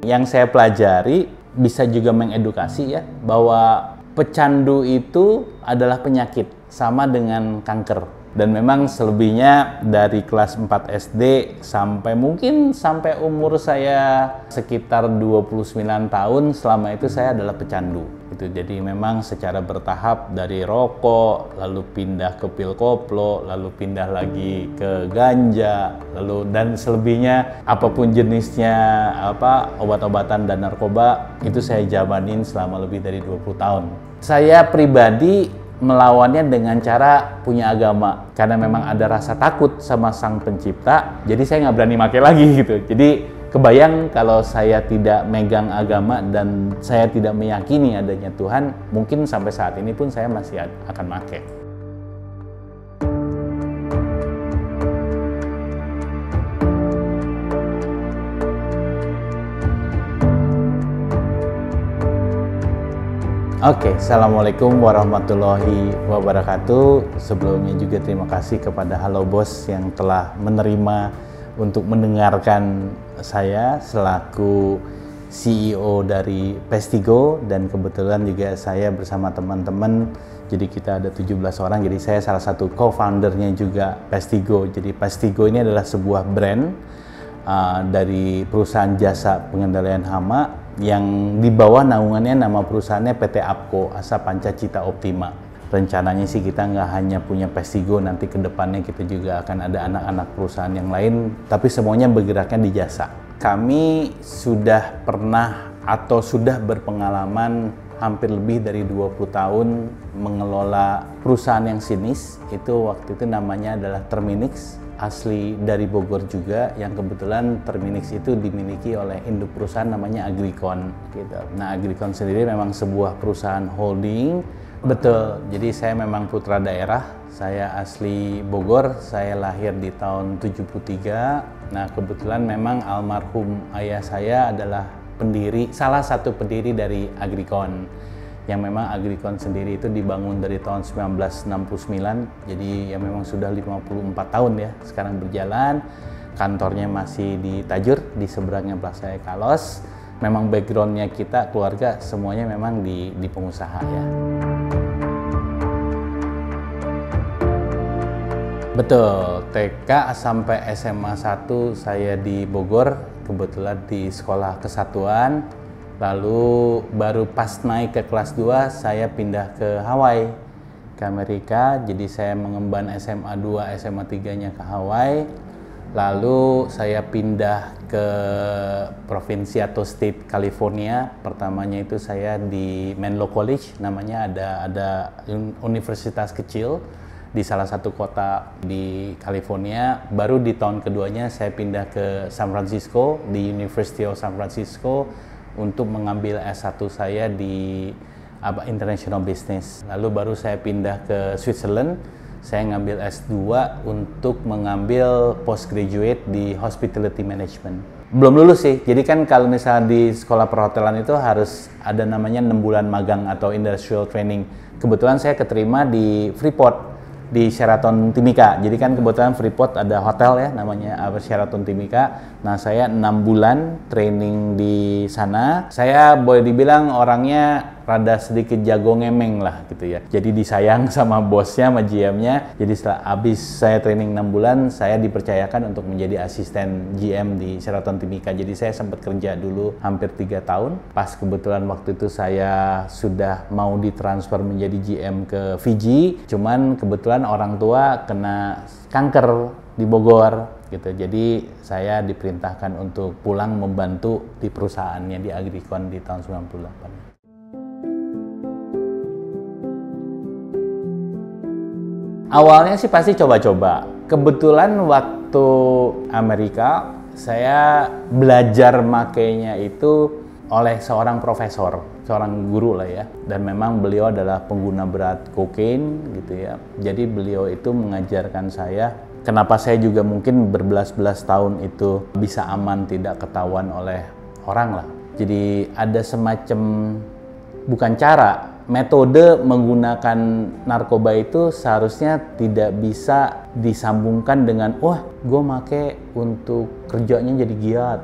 Yang saya pelajari bisa juga mengedukasi ya, bahwa pecandu itu adalah penyakit, sama dengan kanker. Dan memang selebihnya dari kelas 4 SD sampai umur saya sekitar 29 tahun, selama itu saya adalah pecandu. Jadi memang secara bertahap dari rokok, lalu pindah ke pil koplo, lalu pindah lagi ke ganja, dan selebihnya apapun jenisnya obat-obatan dan narkoba itu saya jalanin selama lebih dari 20 tahun. Saya pribadi melawannya dengan cara punya agama, karena memang ada rasa takut sama Sang Pencipta, jadi saya nggak berani pakai lagi gitu. Jadi kebayang kalau saya tidak megang agama dan saya tidak meyakini adanya Tuhan, mungkin sampai saat ini pun saya masih akan pakai. Oke, Assalamualaikum warahmatullahi wabarakatuh. Sebelumnya juga terima kasih kepada Halo Bos yang telah menerima untuk mendengarkan saya selaku CEO dari Pestigo, dan kebetulan juga saya bersama teman-teman, jadi kita ada 17 orang, jadi saya salah satu co-foundernya juga Pestigo. Jadi Pestigo ini adalah sebuah brand dari perusahaan jasa pengendalian hama yang di bawah naungannya nama perusahaannya PT APCO, Asa Panca Cita Optima. Rencananya sih kita nggak hanya punya Pestigo, nanti ke depannya kita juga akan ada anak-anak perusahaan yang lain, tapi semuanya bergeraknya di jasa. Kami sudah pernah atau sudah berpengalaman hampir lebih dari 20 tahun mengelola perusahaan yang sinis. Itu waktu itu namanya adalah Terminix, asli dari Bogor juga, yang kebetulan Terminix itu dimiliki oleh induk perusahaan namanya Agricon gitu. Nah, Agricon sendiri memang sebuah perusahaan holding. Betul, jadi saya memang putra daerah, saya asli Bogor, saya lahir di tahun 73. Nah, kebetulan memang almarhum ayah saya adalah salah satu pendiri dari Agricon, yang memang Agricon sendiri itu dibangun dari tahun 1969, jadi ya memang sudah 54 tahun ya sekarang berjalan. Kantornya masih di Tajur, di seberangnya Plaza Ekalos. Memang backgroundnya kita, keluarga semuanya memang di pengusaha ya. Betul, TK sampai SMA 1 saya di Bogor, kebetulan di Sekolah Kesatuan. Lalu baru pas naik ke kelas 2 saya pindah ke Hawaii, ke Amerika. Jadi saya mengemban SMA 2, SMA 3-nya ke Hawaii. Lalu saya pindah ke provinsi atau state California. Pertamanya itu saya di Menlo College, namanya ada universitas kecil di salah satu kota di California. Baru di tahun keduanya saya pindah ke San Francisco, di University of San Francisco, untuk mengambil S1 saya di International Business. Lalu baru saya pindah ke Switzerland, saya ngambil S2 untuk mengambil postgraduate di Hospitality Management. Belum lulus sih, jadi kan kalau misalnya di sekolah perhotelan itu harus ada namanya 6 bulan magang atau industrial training. Kebetulan saya keterima di Freeport, di Sheraton Timika. Jadi kan kebetulan Freeport ada hotel ya namanya Sheraton Timika. Nah, saya 6 bulan training di sana. Saya boleh dibilang orangnya rada sedikit jago ngemeng lah gitu ya. Jadi disayang sama bosnya, sama GM-nya. Jadi setelah habis saya training 6 bulan, saya dipercayakan untuk menjadi asisten GM di Sheraton Timika. Jadi saya sempat kerja dulu hampir 3 tahun. Pas kebetulan waktu itu saya sudah mau ditransfer menjadi GM ke Fiji. Cuman kebetulan orang tua kena kanker di Bogor gitu. Jadi saya diperintahkan untuk pulang membantu di perusahaannya di Agricon di tahun 98. Awalnya sih pasti coba-coba. Kebetulan waktu Amerika saya belajar makainya itu oleh seorang profesor, seorang guru lah ya. Dan memang beliau adalah pengguna berat kokain gitu ya. Jadi beliau itu mengajarkan saya, kenapa saya juga mungkin berbelas-belas tahun itu bisa aman, tidak ketahuan oleh orang lah. Jadi ada semacam, bukan cara, metode menggunakan narkoba itu seharusnya tidak bisa disambungkan dengan, wah gue make untuk kerjanya jadi giat,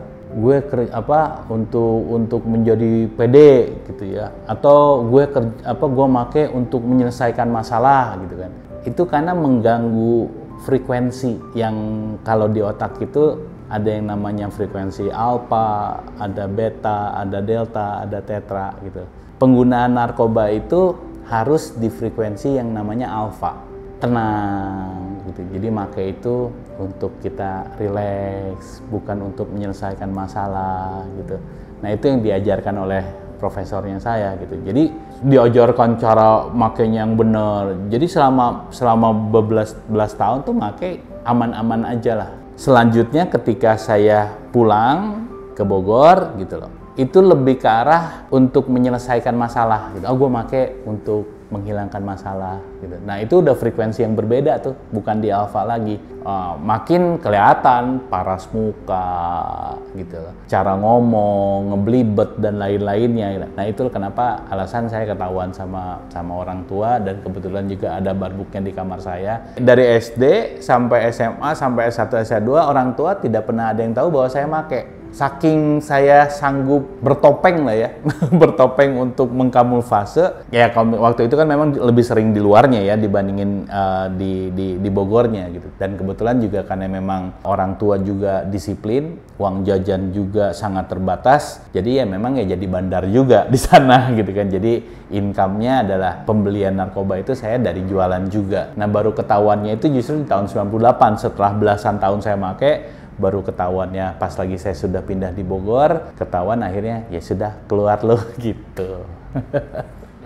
untuk menjadi pede gitu ya, atau gue make untuk menyelesaikan masalah gitu kan. Itu karena mengganggu frekuensi yang kalau di otak itu ada yang namanya frekuensi alfa, ada beta, ada delta, ada tetra gitu. Penggunaan narkoba itu harus di frekuensi yang namanya alfa, tenang gitu. Jadi make itu untuk kita rileks, bukan untuk menyelesaikan masalah gitu. Nah itu yang diajarkan oleh profesornya saya gitu. Jadi diajarkan cara makainya yang benar. Jadi selama belas tahun tuh make aman-aman aja lah. Selanjutnya ketika saya pulang ke Bogor gitu loh, itu lebih ke arah untuk menyelesaikan masalah gitu. Gue make untuk menghilangkan masalah gitu. Nah itu udah frekuensi yang berbeda tuh, bukan di alfa lagi. Makin kelihatan paras muka gitu, cara ngomong, ngeblibet dan lain-lainnya. Nah itu kenapa alasan saya ketahuan sama orang tua, dan kebetulan juga ada barbuknya di kamar saya. Dari SD sampai SMA sampai S1 S2 orang tua tidak pernah ada yang tahu bahwa saya make. Saking saya sanggup bertopeng lah ya, bertopeng untuk mengkamuflase. Ya waktu itu kan memang lebih sering di luarnya ya dibandingin di Bogornya gitu. Dan kebetulan juga karena memang orang tua juga disiplin, uang jajan juga sangat terbatas. Jadi ya memang ya jadi bandar juga di sana gitu kan. Jadi income-nya adalah pembelian narkoba itu saya dari jualan juga. Nah baru ketahuannya itu justru di tahun 98 setelah belasan tahun saya make. Baru ketahuannya pas lagi saya sudah pindah di Bogor, ketahuan akhirnya ya sudah keluar loh gitu.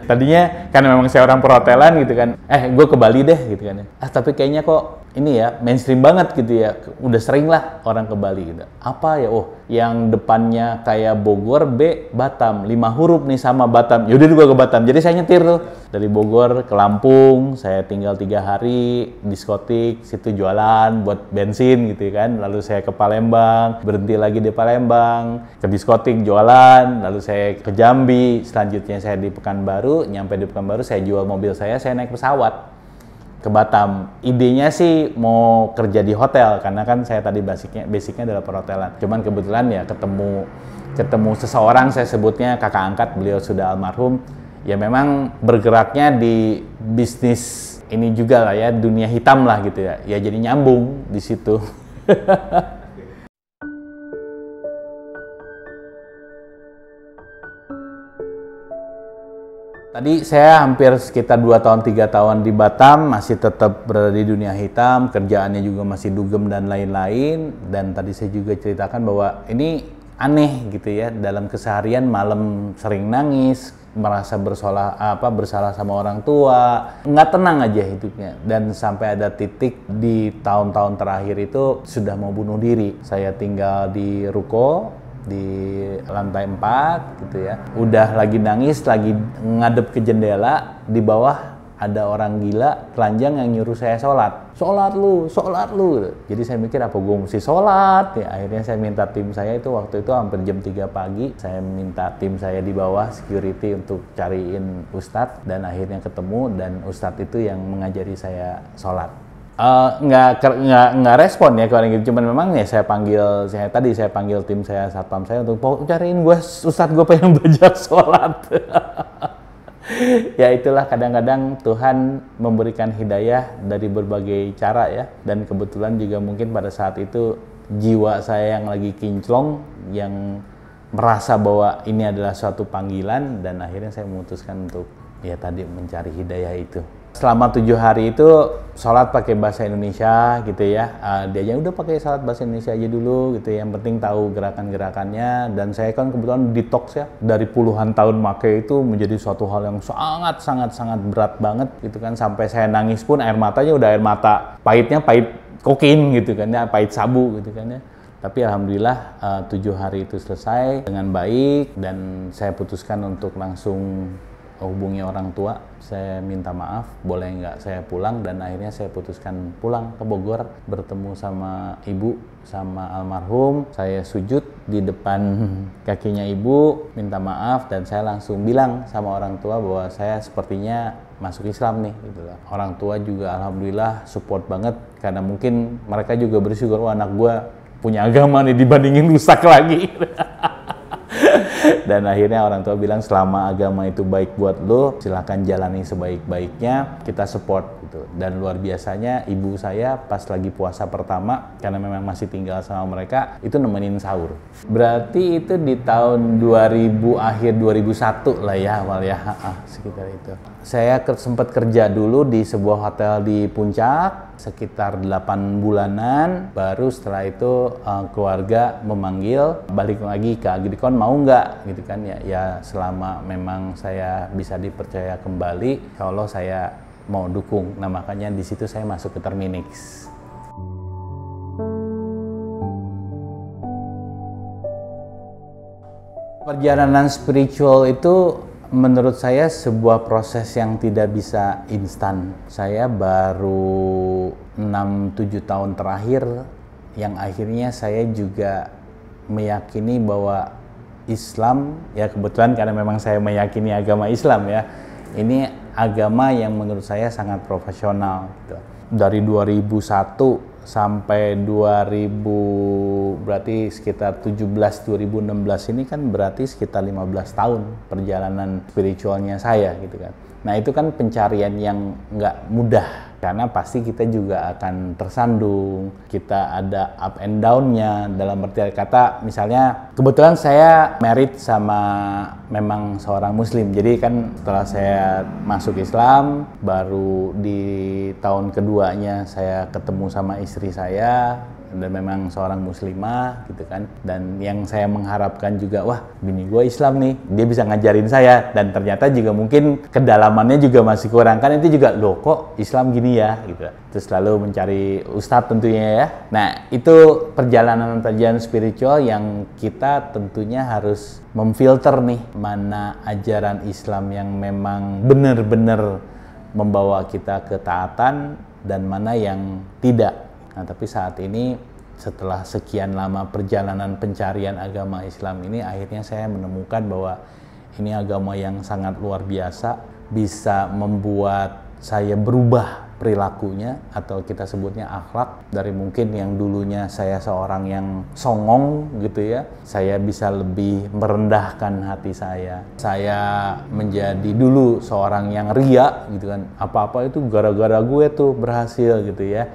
Tadinya kan memang saya orang perhotelan gitu kan, gue ke Bali deh gitu kan. Tapi kayaknya kok ini ya mainstream banget gitu ya, udah sering lah orang ke Bali gitu. Apa ya, yang depannya kayak Bogor, B, Batam, 5 huruf nih sama Batam. Yaudah gue ke Batam, jadi saya nyetir tuh dari Bogor ke Lampung, saya tinggal 3 hari, diskotik, situ jualan buat bensin gitu kan. Lalu saya ke Palembang, berhenti lagi di Palembang, ke diskotik jualan, lalu saya ke Jambi, selanjutnya saya di Pekanbaru, nyampe di Pekanbaru saya jual mobil saya naik pesawat ke Batam. Idenya sih mau kerja di hotel karena kan saya tadi basicnya adalah perhotelan. Cuman kebetulan ya ketemu seseorang, saya sebutnya kakak angkat, beliau sudah almarhum. Ya memang bergeraknya di bisnis ini juga lah ya, dunia hitam lah gitu ya. Ya jadi nyambung di situ. Tadi saya hampir sekitar 2 tahun 3 tahun di Batam, masih tetap berada di dunia hitam, kerjaannya juga masih dugem dan lain-lain. Dan tadi saya juga ceritakan bahwa ini aneh gitu ya, dalam keseharian malam sering nangis, merasa bersalah sama orang tua, nggak tenang aja hidupnya. Dan sampai ada titik di tahun-tahun terakhir itu sudah mau bunuh diri. Saya tinggal di ruko di lantai 4 gitu ya, udah lagi nangis, lagi ngadep ke jendela, di bawah ada orang gila telanjang yang nyuruh saya sholat lu gitu. Jadi saya mikir apa gue mesti sholat ya. Akhirnya saya minta tim saya, itu waktu itu hampir jam 3 pagi, saya minta tim saya di bawah security untuk cariin ustadz, dan akhirnya ketemu, dan ustadz itu yang mengajari saya sholat. Nggak respon ya kalau gitu, cuman memang ya saya panggil tim saya, satpam saya untuk cariin gue ustadz, gue pengen belajar sholat. Ya itulah, kadang-kadang Tuhan memberikan hidayah dari berbagai cara ya, dan kebetulan juga mungkin pada saat itu jiwa saya yang lagi kinclong, yang merasa bahwa ini adalah suatu panggilan, dan akhirnya saya memutuskan untuk ya tadi mencari hidayah itu. Selama 7 hari itu sholat pakai bahasa Indonesia gitu ya. Dia aja udah pakai sholat bahasa Indonesia aja dulu gitu ya. Yang penting tahu gerakan-gerakannya. Dan saya kan kebetulan detox ya. Dari puluhan tahun make itu menjadi suatu hal yang sangat berat banget gitu kan. Sampai saya nangis pun air matanya udah air mata pahitnya pahit kokain gitu kan ya, pahit sabu gitu kan ya. Tapi alhamdulillah 7 hari itu selesai dengan baik, dan saya putuskan untuk langsung hubungi orang tua, saya minta maaf, boleh nggak saya pulang, dan akhirnya saya putuskan pulang ke Bogor, bertemu sama ibu, sama almarhum. Saya sujud di depan kakinya ibu, minta maaf, dan saya langsung bilang sama orang tua bahwa saya sepertinya masuk Islam nih gitu lah. Orang tua juga alhamdulillah support banget, karena mungkin mereka juga bersyukur, anak gue punya agama nih dibandingin rusak lagi. Dan akhirnya orang tua bilang selama agama itu baik buat lo, silahkan jalani sebaik-baiknya, kita support gitu. Dan luar biasanya ibu saya pas lagi puasa pertama, karena memang masih tinggal sama mereka, itu nemenin sahur. Berarti itu di tahun 2000, akhir 2001 lah ya awal ya, sekitar itu. Saya sempat kerja dulu di sebuah hotel di Puncak, sekitar 8 bulanan, baru setelah itu keluarga memanggil, balik lagi ke Agrikon, mau nggak gitu kan ya. Ya selama memang saya bisa dipercaya kembali, kalau saya mau dukung. Nah makanya di situ saya masuk ke Terminix. Perjalanan spiritual itu menurut saya sebuah proses yang tidak bisa instan. Saya baru 6-7 tahun terakhir yang akhirnya saya juga meyakini bahwa Islam, ya kebetulan karena memang saya meyakini agama Islam ya, ini agama yang menurut saya sangat profesional gitu. Dari 2001 sampai 2000, berarti sekitar 2016 ini kan berarti sekitar 15 tahun perjalanan spiritualnya saya gitu kan. Nah itu kan pencarian yang nggak mudah, karena pasti kita juga akan tersandung, kita ada up and down-nya. Dalam arti kata misalnya kebetulan saya married sama memang seorang muslim, jadi kan setelah saya masuk Islam baru di tahun keduanya saya ketemu sama istri saya dan memang seorang muslimah gitu kan. Dan yang saya mengharapkan juga, wah bini gue Islam nih, dia bisa ngajarin saya, dan ternyata juga mungkin kedalamannya juga masih kurang kan. Itu juga loh kok Islam gini ya gitu. Terus lalu mencari ustadz tentunya ya. Nah itu perjalanan spiritual yang kita tentunya harus memfilter nih, mana ajaran Islam yang memang benar-benar membawa kita ke taatan dan mana yang tidak. Nah, tapi saat ini setelah sekian lama perjalanan pencarian agama Islam ini, akhirnya saya menemukan bahwa ini agama yang sangat luar biasa, bisa membuat saya berubah perilakunya, atau kita sebutnya akhlak. Dari mungkin yang dulunya saya seorang yang songong gitu ya, saya bisa lebih merendahkan hati saya. Saya menjadi dulu seorang yang ria gitu kan, apa-apa itu gara-gara gue tuh berhasil gitu ya.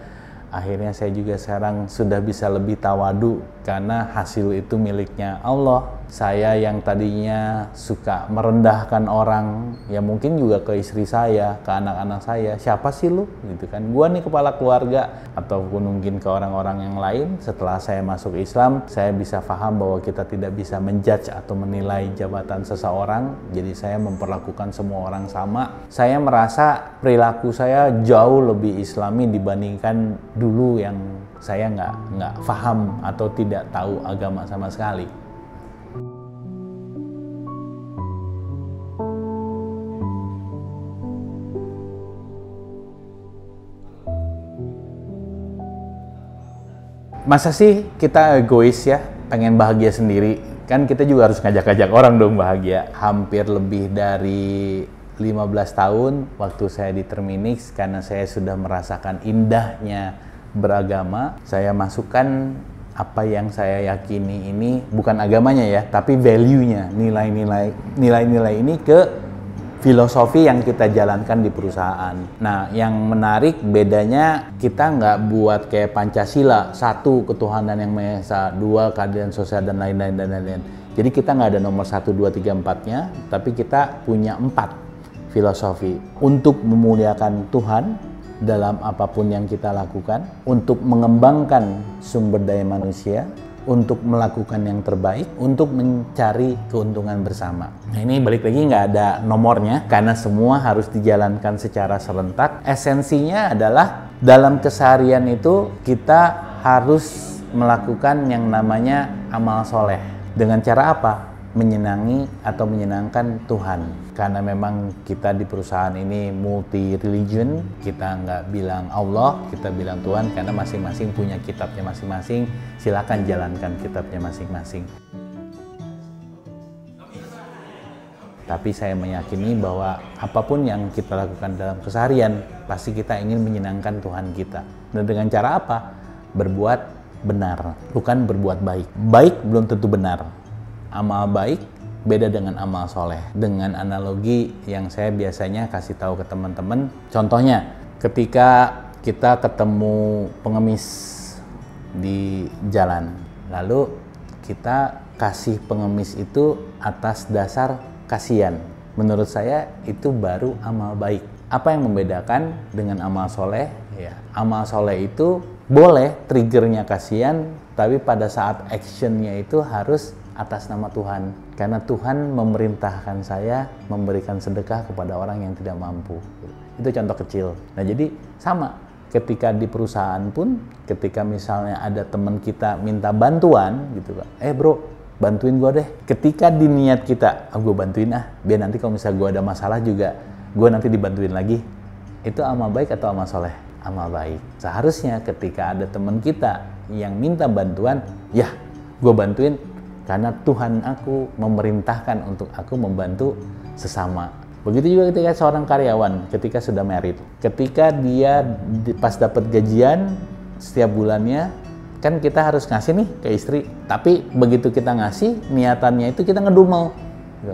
Akhirnya saya juga sekarang sudah bisa lebih tawadu karena hasil itu miliknya Allah. Saya yang tadinya suka merendahkan orang, ya mungkin juga ke istri saya, ke anak-anak saya, siapa sih lu? Gitu kan, gua nih kepala keluarga, ataupun mungkin ke orang-orang yang lain. Setelah saya masuk Islam, saya bisa paham bahwa kita tidak bisa menjudge atau menilai jabatan seseorang. Jadi saya memperlakukan semua orang sama. Saya merasa perilaku saya jauh lebih Islami dibandingkan dulu yang saya nggak paham atau tidak tahu agama sama sekali. Masa sih kita egois ya, pengen bahagia sendiri? Kan kita juga harus ngajak-ngajak orang dong bahagia. Hampir lebih dari 15 tahun waktu saya di Terminix, karena saya sudah merasakan indahnya beragama, saya masukkan apa yang saya yakini ini, bukan agamanya ya, tapi value-nya, nilai-nilai ini ke filosofi yang kita jalankan di perusahaan. Nah, yang menarik bedanya, kita nggak buat kayak Pancasila, 1 ketuhanan yang Maha Esa, 2 keadilan sosial dan lain-lain. Jadi kita nggak ada nomor 1, 2, 3, 4-nya, tapi kita punya 4 filosofi untuk memuliakan Tuhan dalam apapun yang kita lakukan, untuk mengembangkan sumber daya manusia, untuk melakukan yang terbaik, untuk mencari keuntungan bersama. Nah ini balik lagi nggak ada nomornya, karena semua harus dijalankan secara serentak. Esensinya adalah dalam keseharian itu kita harus melakukan yang namanya amal soleh. Dengan cara apa? Menyenangi atau menyenangkan Tuhan. Karena memang kita di perusahaan ini multi religion, kita nggak bilang Allah, kita bilang Tuhan, karena masing-masing punya kitabnya masing-masing. Silakan jalankan kitabnya masing-masing. Tapi saya meyakini bahwa apapun yang kita lakukan dalam keseharian, pasti kita ingin menyenangkan Tuhan kita. Dan dengan cara apa? Berbuat benar, bukan berbuat baik. Baik belum tentu benar. Amal baik beda dengan amal soleh. Dengan analogi yang saya biasanya kasih tahu ke teman-teman, contohnya ketika kita ketemu pengemis di jalan, lalu kita kasih pengemis itu atas dasar kasihan. Menurut saya itu baru amal baik. Apa yang membedakan dengan amal soleh? Ya, amal soleh itu boleh triggernya kasihan, tapi pada saat actionnya itu harus atas nama Tuhan. Karena Tuhan memerintahkan saya memberikan sedekah kepada orang yang tidak mampu. Itu contoh kecil. Nah, jadi sama. Ketika di perusahaan pun, ketika misalnya ada teman kita minta bantuan gitu Pak, bro, bantuin gue deh. Ketika di niat kita, gue bantuin biar nanti kalau misalnya gue ada masalah juga, gue nanti dibantuin lagi. Itu amal baik atau amal soleh? Amal baik. Seharusnya ketika ada teman kita yang minta bantuan, ya gue bantuin karena Tuhan aku memerintahkan untuk aku membantu sesama. Begitu juga ketika seorang karyawan, ketika sudah married, ketika dia pas dapat gajian setiap bulannya, kan kita harus ngasih nih ke istri. Tapi begitu kita ngasih, niatannya itu kita ngedumel.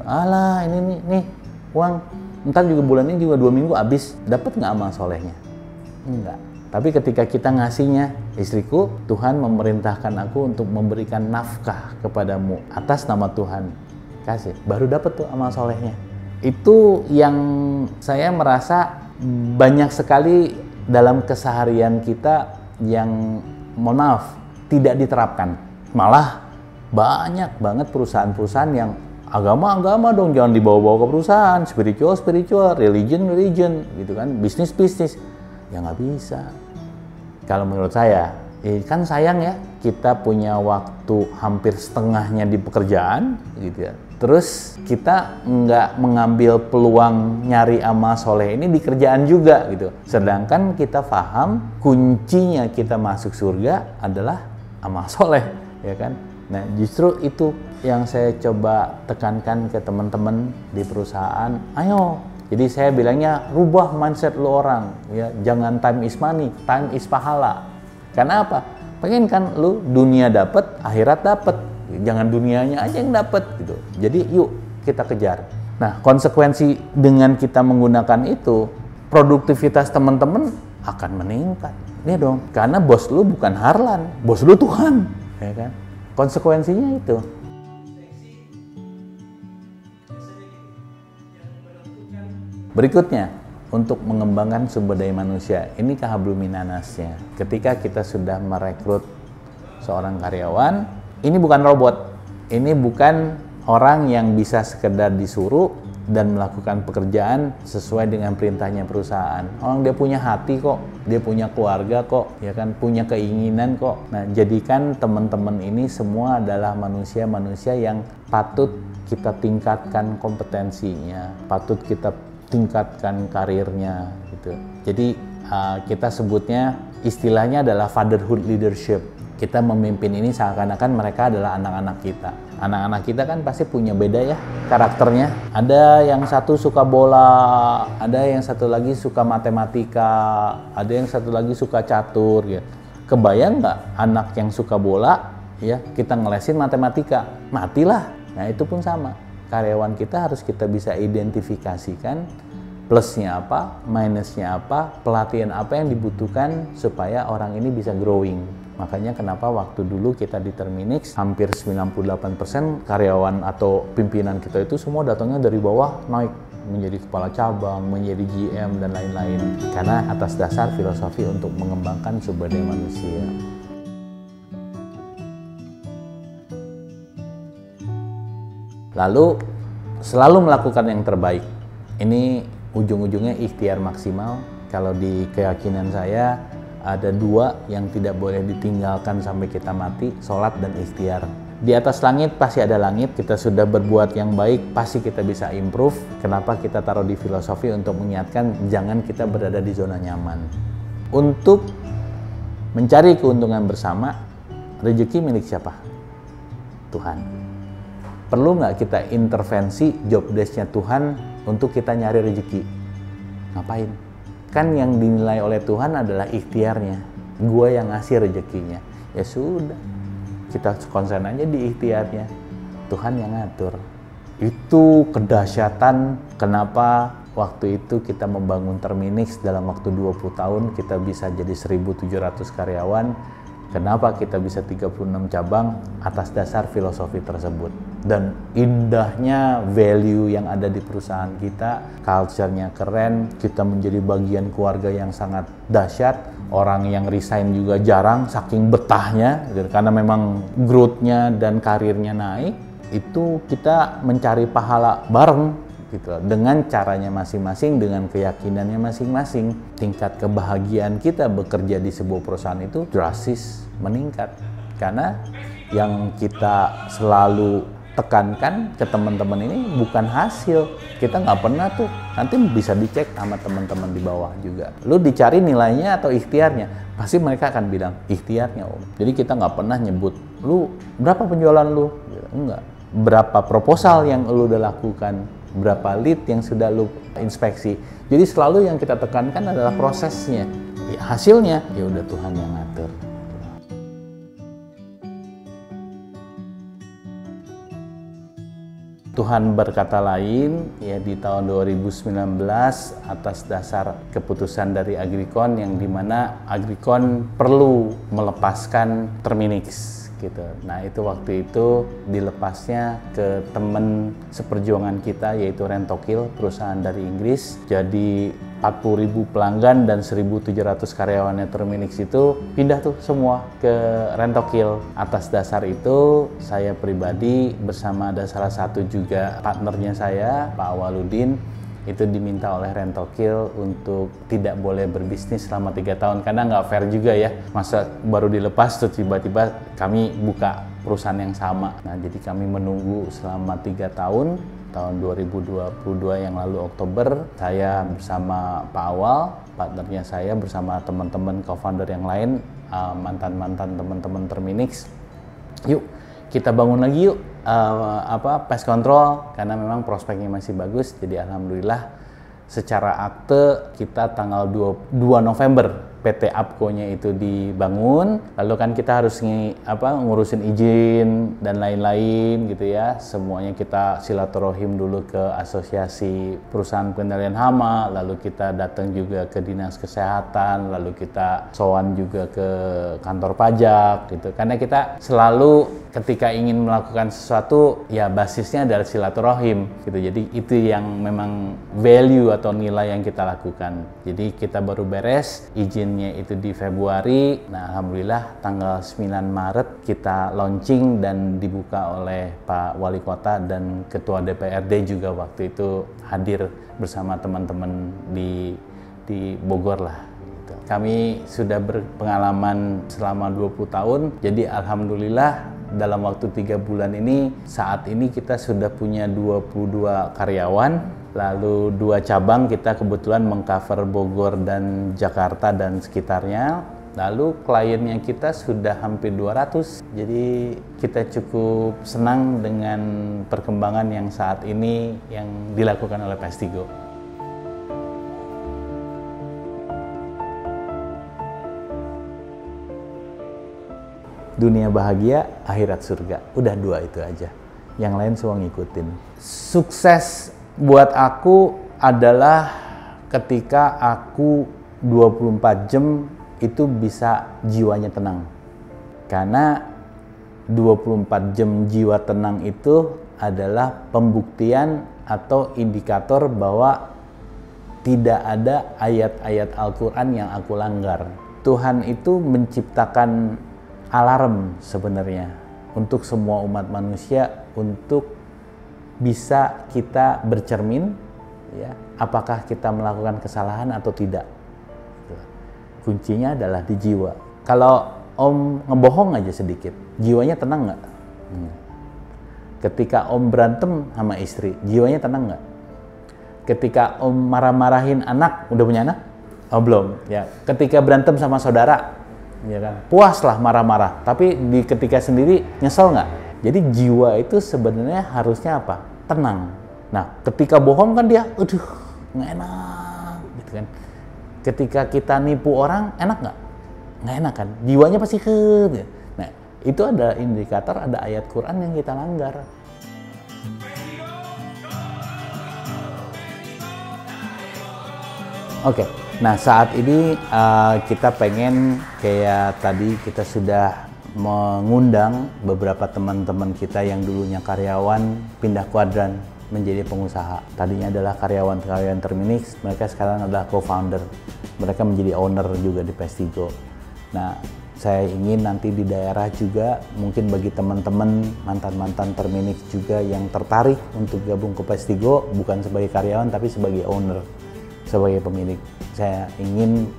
Alah ini nih uang, ntar juga bulan ini juga 2 minggu habis, dapat nggak amal solehnya? Enggak. Tapi ketika kita ngasihnya, istriku, Tuhan memerintahkan aku untuk memberikan nafkah kepadamu atas nama Tuhan. Kasih, baru dapat tuh amal solehnya. Itu yang saya merasa banyak sekali dalam keseharian kita yang, mohon maaf, tidak diterapkan. Malah banyak banget perusahaan-perusahaan yang agama dong, jangan dibawa-bawa ke perusahaan, spiritual, religion, gitu kan, bisnis. Ya nggak bisa. Kalau menurut saya, kan sayang ya, kita punya waktu hampir setengahnya di pekerjaan, gitu ya. Terus kita nggak mengambil peluang nyari amal soleh ini di kerjaan juga, gitu. Sedangkan kita paham kuncinya kita masuk surga adalah amal soleh, ya kan? Nah, justru itu yang saya coba tekankan ke teman-teman di perusahaan. Ayo. Jadi saya bilangnya rubah mindset lo orang, ya jangan time is money, time is pahala. Karena apa? Pengen kan lu dunia dapat, akhirat dapat, jangan dunianya aja yang dapat gitu. Jadi yuk kita kejar. Nah konsekuensi dengan kita menggunakan itu, produktivitas teman-teman akan meningkat. Ini dong, karena bos lu bukan Harlan, bos lu Tuhan, ya kan? Konsekuensinya itu. Berikutnya, untuk mengembangkan sumber daya manusia, ini kahabluminanasnya. Ketika kita sudah merekrut seorang karyawan, ini bukan robot. Ini bukan orang yang bisa sekedar disuruh dan melakukan pekerjaan sesuai dengan perintahnya perusahaan. Orang dia punya hati kok, dia punya keluarga kok, ya kan, punya keinginan kok. Nah, jadikan teman-teman ini semua adalah manusia-manusia yang patut kita tingkatkan kompetensinya, patut kita tingkatkan karirnya gitu. Jadi kita sebutnya, istilahnya adalah fatherhood leadership. Kita memimpin ini seakan-akan mereka adalah anak-anak kita. Anak-anak kita kan pasti punya beda ya karakternya. Ada yang satu suka bola, ada yang satu lagi suka matematika, ada yang satu lagi suka catur gitu. Kebayang nggak anak yang suka bola ya kita ngelesin matematika, matilah. Nah itu pun sama. Karyawan kita harus kita bisa identifikasikan plusnya apa, minusnya apa, pelatihan apa yang dibutuhkan supaya orang ini bisa growing. Makanya kenapa waktu dulu kita di Terminix hampir 98% karyawan atau pimpinan kita itu semua datangnya dari bawah naik menjadi kepala cabang, menjadi GM dan lain-lain. Karena atas dasar filosofi untuk mengembangkan sumber daya manusia. Lalu selalu melakukan yang terbaik. Ini ujung-ujungnya ikhtiar maksimal. Kalau di keyakinan saya ada 2 yang tidak boleh ditinggalkan sampai kita mati, sholat dan ikhtiar. Di atas langit pasti ada langit, kita sudah berbuat yang baik, pasti kita bisa improve. Kenapa kita taruh di filosofi untuk mengingatkan jangan kita berada di zona nyaman. Untuk mencari keuntungan bersama, rezeki milik siapa? Tuhan. Perlu nggak kita intervensi job desk-nya Tuhan untuk kita nyari rezeki? Ngapain? Kan yang dinilai oleh Tuhan adalah ikhtiarnya. Gue yang ngasih rezekinya. ya sudah. Kita konsen aja di ikhtiarnya. Tuhan yang ngatur. Itu kedahsyatan kenapa waktu itu kita membangun Terminix dalam waktu 20 tahun kita bisa jadi 1.700 karyawan. Kenapa kita bisa 36 cabang atas dasar filosofi tersebut. Dan indahnya value yang ada di perusahaan kita, culture-nya keren, kita menjadi bagian keluarga yang sangat dahsyat. Orang yang resign juga jarang, saking betahnya, karena memang growth-nya dan karirnya naik. Itu kita mencari pahala bareng gitu, dengan caranya masing-masing, dengan keyakinannya masing-masing. Tingkat kebahagiaan kita bekerja di sebuah perusahaan itu drastis meningkat, karena yang kita selalu tekankan ke teman-teman ini bukan hasil. Kita nggak pernah tuh, nanti bisa dicek sama teman-teman di bawah juga. Lu dicari nilainya atau ikhtiarnya, pasti mereka akan bilang ikhtiarnya om. Jadi kita nggak pernah nyebut, lu berapa penjualan lu? Enggak. Berapa proposal yang lu udah lakukan? Berapa lead yang sudah lu inspeksi? Jadi selalu yang kita tekankan adalah prosesnya. Ya, hasilnya, ya udah Tuhan yang ngatur. Tuhan berkata lain ya di tahun 2019 atas dasar keputusan dari Agricon yang dimana Agricon perlu melepaskan Terminix gitu. Nah itu waktu itu dilepasnya ke teman seperjuangan kita yaitu Rentokil, perusahaan dari Inggris. Jadi 40.000 pelanggan dan 1.700 karyawannya Terminix itu pindah tuh semua ke Rentokil. Atas dasar itu saya pribadi bersama ada salah satu juga partnernya saya, Pak Awaludin, itu diminta oleh Rentokil untuk tidak boleh berbisnis selama 3 tahun karena nggak fair juga ya, masa baru dilepas tuh tiba-tiba kami buka perusahaan yang sama. Nah jadi kami menunggu selama 3 tahun. Tahun 2022 yang lalu Oktober, saya bersama Pak Awal, partnernya saya bersama teman-teman co-founder yang lain, mantan-mantan teman-teman Terminix, yuk kita bangun lagi yuk pest control karena memang prospeknya masih bagus. Jadi alhamdulillah secara akte kita tanggal 2 November PT APCO-nya itu dibangun. Lalu kan kita harus ngurusin izin dan lain-lain gitu ya. Semuanya kita silaturahim dulu ke Asosiasi Perusahaan Pengendalian Hama, lalu kita datang juga ke Dinas Kesehatan, lalu kita sowan juga ke kantor pajak gitu. Karena kita selalu ketika ingin melakukan sesuatu ya basisnya adalah silaturahim gitu. Jadi itu yang memang value atau nilai yang kita lakukan. Jadi kita baru beres izinnya itu di Februari. Nah, alhamdulillah tanggal 9 Maret kita launching dan dibuka oleh Pak Wali Kota dan Ketua DPRD juga waktu itu hadir bersama teman-teman di Bogor lah. Gitu. Kami sudah berpengalaman selama 20 tahun. Jadi alhamdulillah dalam waktu 3 bulan ini, saat ini kita sudah punya 22 karyawan. Lalu 2 cabang kita kebetulan mengcover Bogor dan Jakarta dan sekitarnya. Lalu kliennya kita sudah hampir 200. Jadi kita cukup senang dengan perkembangan yang saat ini yang dilakukan oleh Pestigo. Dunia bahagia, akhirat surga. Udah 2 itu aja. Yang lain semua ngikutin. Sukses buat aku adalah ketika aku 24 jam itu bisa jiwanya tenang. Karena 24 jam jiwa tenang itu adalah pembuktian atau indikator bahwa tidak ada ayat-ayat Al-Quran yang aku langgar. Tuhan itu menciptakan alarm sebenarnya untuk semua umat manusia untuk bisa kita bercermin, ya, apakah kita melakukan kesalahan atau tidak. Kuncinya adalah di jiwa. Kalau Om ngebohong aja sedikit, jiwanya tenang nggak? Ketika Om berantem sama istri, jiwanya tenang nggak? Ketika Om marah-marahin anak, udah punya anak? Oh belum. Ya. Ketika berantem sama saudara, ya kan, puaslah marah-marah. Tapi ketika sendiri nyesel nggak? Jadi jiwa itu sebenarnya harusnya apa? Tenang. Nah, ketika bohong kan dia, aduh, nggak enak, gitu kan. Ketika kita nipu orang, enak nggak? Nggak enak kan? Jiwanya pasti itu ada indikator, ada ayat Quran yang kita langgar. Oke, nah saat ini kita pengen kayak tadi kita sudah mengundang beberapa teman-teman kita yang dulunya karyawan pindah kuadran menjadi pengusaha. Tadinya adalah karyawan Terminix, mereka sekarang adalah co-founder. Mereka menjadi owner juga di Pestigo. Nah, saya ingin nanti di daerah juga mungkin bagi teman-teman mantan-mantan Terminix juga yang tertarik untuk gabung ke Pestigo bukan sebagai karyawan tapi sebagai owner, sebagai pemilik. Saya ingin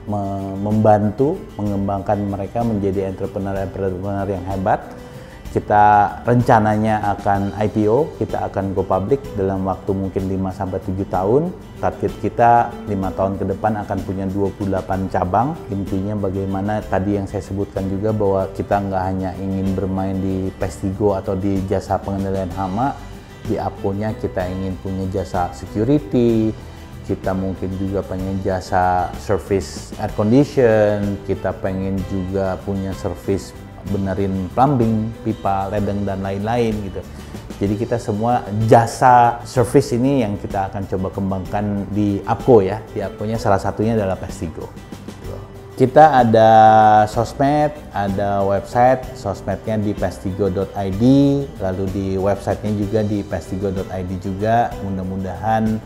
membantu mengembangkan mereka menjadi entrepreneur yang hebat. Kita rencananya akan IPO, kita akan go public dalam waktu mungkin 5-7 tahun. Target kita 5 tahun ke depan akan punya 28 cabang. Intinya bagaimana tadi yang saya sebutkan juga bahwa kita nggak hanya ingin bermain di Pestigo atau di jasa pengendalian hama, di Apko-nya kita ingin punya jasa security, kita mungkin juga pengen jasa service air condition, kita pengen juga punya service benerin plumbing, pipa, ledeng, dan lain-lain gitu. Jadi kita semua jasa service ini yang kita akan coba kembangkan di Apko ya. Di Apko-nya salah satunya adalah Pestigo. Kita ada sosmed, ada website, sosmednya di pestigo.id, lalu di websitenya juga di pestigo.id juga. Mudah-mudahan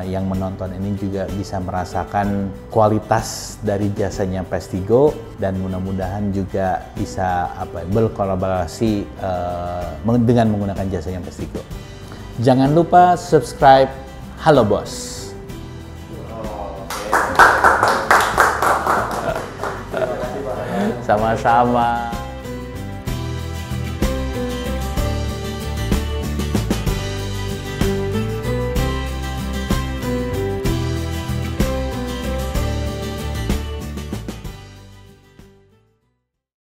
yang menonton ini juga bisa merasakan kualitas dari jasanya Pestigo dan mudah-mudahan juga bisa berkolaborasi dengan menggunakan jasanya Pestigo. Jangan lupa subscribe Halo Bos. Sama-sama.